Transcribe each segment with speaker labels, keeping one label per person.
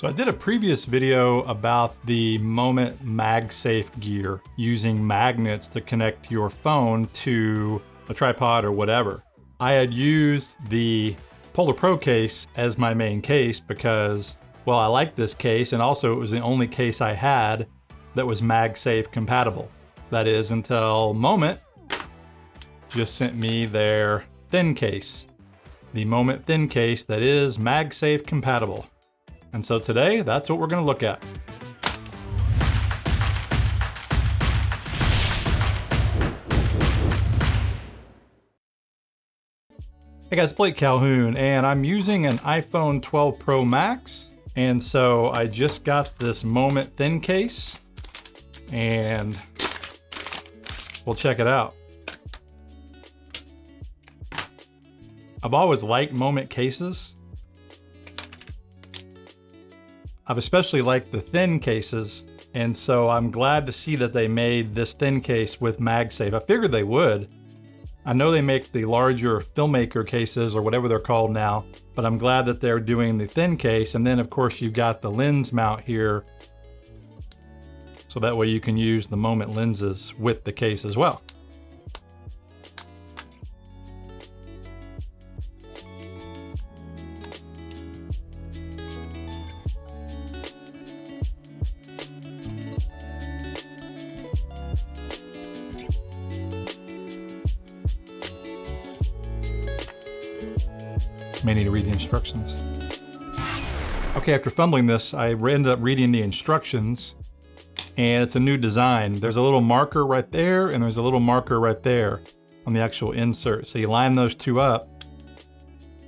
Speaker 1: So I did a previous video about the Moment MagSafe gear using magnets to connect your phone to a tripod or whatever. I had used the PolarPro case as my main case because, well, I liked this case, and also it was the only case I had that was MagSafe compatible. That is, until Moment just sent me their thin case. The Moment thin case that is MagSafe compatible. And so today, that's what we're gonna look at. Hey guys, Blake Calhoun, and I'm using an iPhone 12 Pro Max. And so I just got this Moment thin case, and we'll check it out. I've always liked Moment cases. I've especially liked the thin cases, and so I'm glad to see that they made this thin case with MagSafe. I figured they would. I know they make the larger filmmaker cases or whatever they're called now, but I'm glad that they're doing the thin case. And then of course you've got the lens mount here, so that way you can use the Moment lenses with the case as well. May need to read the instructions. Okay, after fumbling this, I ended up reading the instructions, and it's a new design. There's a little marker right there, and there's a little marker right there on the actual insert. So you line those two up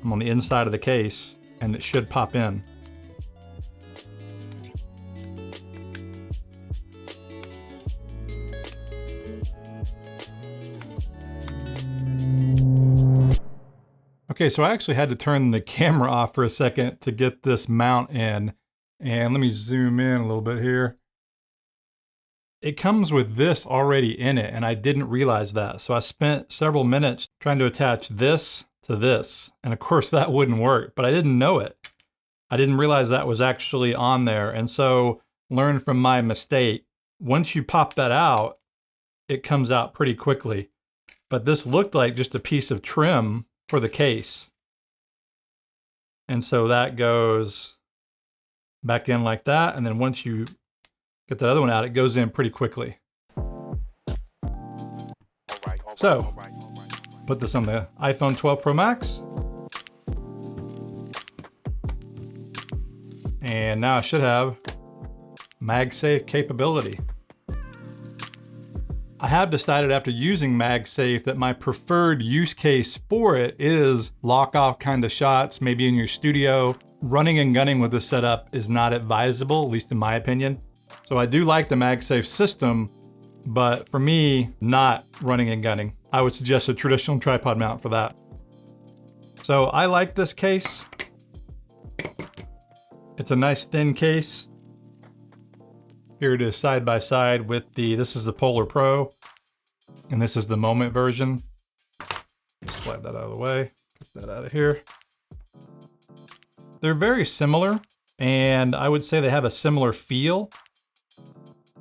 Speaker 1: on the inside of the case, and it should pop in. Okay, so I actually had to turn the camera off for a second to get this mount in. And let me zoom in a little bit here. It comes with this already in it, and I didn't realize that. So I spent several minutes trying to attach this to this. And of course that wouldn't work, but I didn't know it. I didn't realize that was actually on there. And so learn from my mistake. Once you pop that out, it comes out pretty quickly. But this looked like just a piece of trim for the case. And so that goes back in like that. And then once you get that other one out, it goes in pretty quickly. So put this on the iPhone 12 Pro Max. And now I should have MagSafe capability. I have decided after using MagSafe that my preferred use case for it is lock-off kind of shots, maybe in your studio. Running and gunning with this setup is not advisable, at least in my opinion. So I do like the MagSafe system, but for me, not running and gunning. I would suggest a traditional tripod mount for that. So I like this case. It's a nice thin case. Here it is side by side with this is the PolarPro, and this is the Moment version. Slide that out of the way, get that out of here. They're very similar, and I would say they have a similar feel.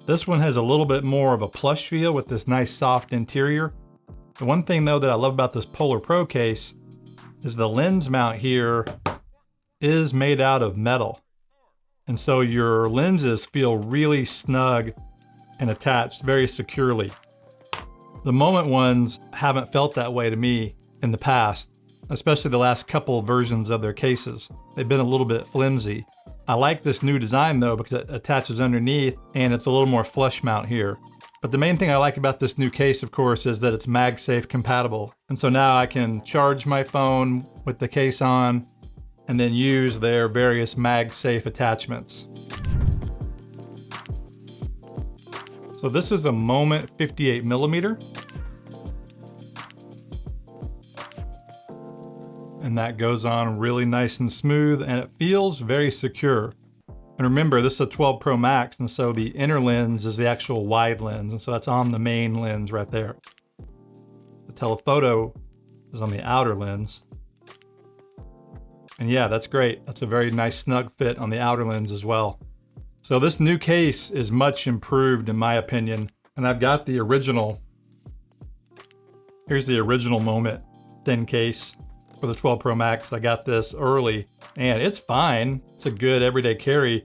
Speaker 1: This one has a little bit more of a plush feel with this nice soft interior. The one thing though that I love about this PolarPro case is the lens mount here is made out of metal. And so your lenses feel really snug and attached very securely. The Moment ones haven't felt that way to me in the past, especially the last couple of versions of their cases. They've been a little bit flimsy. I like this new design though because it attaches underneath and it's a little more flush mount here. But the main thing I like about this new case, of course, is that it's MagSafe compatible. And so now I can charge my phone with the case on and then use their various MagSafe attachments. So this is a Moment 58mm. And that goes on really nice and smooth, and it feels very secure. And remember, this is a 12 Pro Max, and so the inner lens is the actual wide lens, and so that's on the main lens right there. The telephoto is on the outer lens. And yeah, that's great. That's a very nice snug fit on the outer lens as well. So this new case is much improved in my opinion. And I've got the original. Here's the original Moment thin case for the 12 Pro Max. I got this early and it's fine. It's a good everyday carry,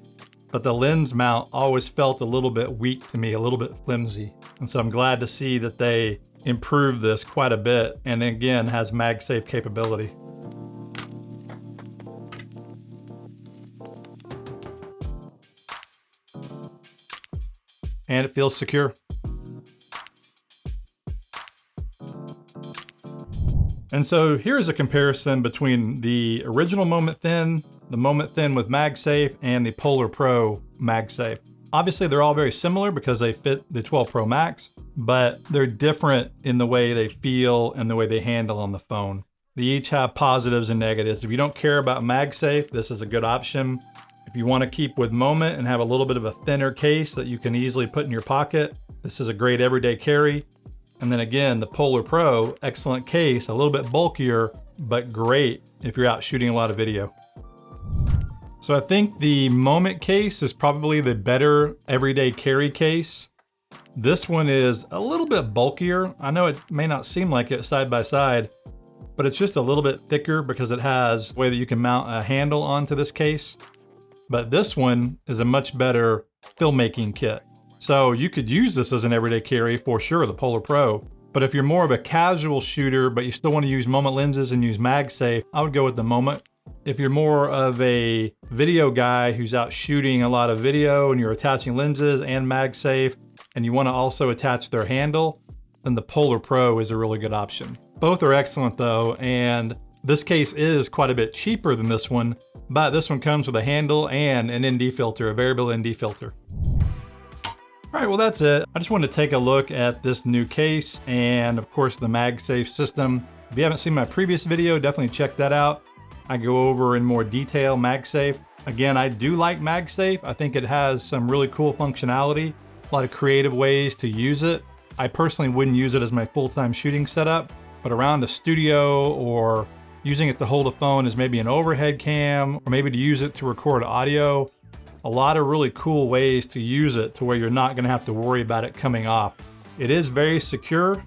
Speaker 1: but the lens mount always felt a little bit weak to me, a little bit flimsy. And so I'm glad to see that they improved this quite a bit, and again has MagSafe capability. And it feels secure. And so here's a comparison between the original Moment Thin, the Moment Thin with MagSafe, and the PolarPro MagSafe. Obviously they're all very similar because they fit the 12 Pro Max, but they're different in the way they feel and the way they handle on the phone. They each have positives and negatives. If you don't care about MagSafe, this is a good option. If you want to keep with Moment and have a little bit of a thinner case that you can easily put in your pocket, this is a great everyday carry. And then again, the PolarPro, excellent case, a little bit bulkier, but great if you're out shooting a lot of video. So I think the Moment case is probably the better everyday carry case. This one is a little bit bulkier. I know it may not seem like it side by side, but it's just a little bit thicker because it has a way that you can mount a handle onto this case. But this one is a much better filmmaking kit. So you could use this as an everyday carry for sure, the PolarPro. But if you're more of a casual shooter, but you still want to use Moment lenses and use MagSafe, I would go with the Moment. If you're more of a video guy who's out shooting a lot of video and you're attaching lenses and MagSafe, and you want to also attach their handle, then the PolarPro is a really good option. Both are excellent though, and this case is quite a bit cheaper than this one, but this one comes with a handle and an ND filter, a variable ND filter. All right, well that's it. I just wanted to take a look at this new case and of course the MagSafe system. If you haven't seen my previous video, definitely check that out. I go over in more detail MagSafe. Again, I do like MagSafe. I think it has some really cool functionality, a lot of creative ways to use it. I personally wouldn't use it as my full-time shooting setup, but around the studio or using it to hold a phone as maybe an overhead cam, or maybe to use it to record audio. A lot of really cool ways to use it to where you're not gonna have to worry about it coming off. It is very secure,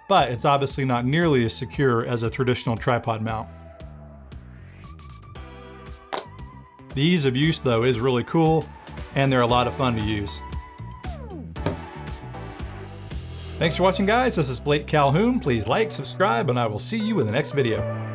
Speaker 1: but it's obviously not nearly as secure as a traditional tripod mount. The ease of use though is really cool, and they're a lot of fun to use. Thanks for watching guys, this is Blake Calhoun. Please like, subscribe, and I will see you in the next video.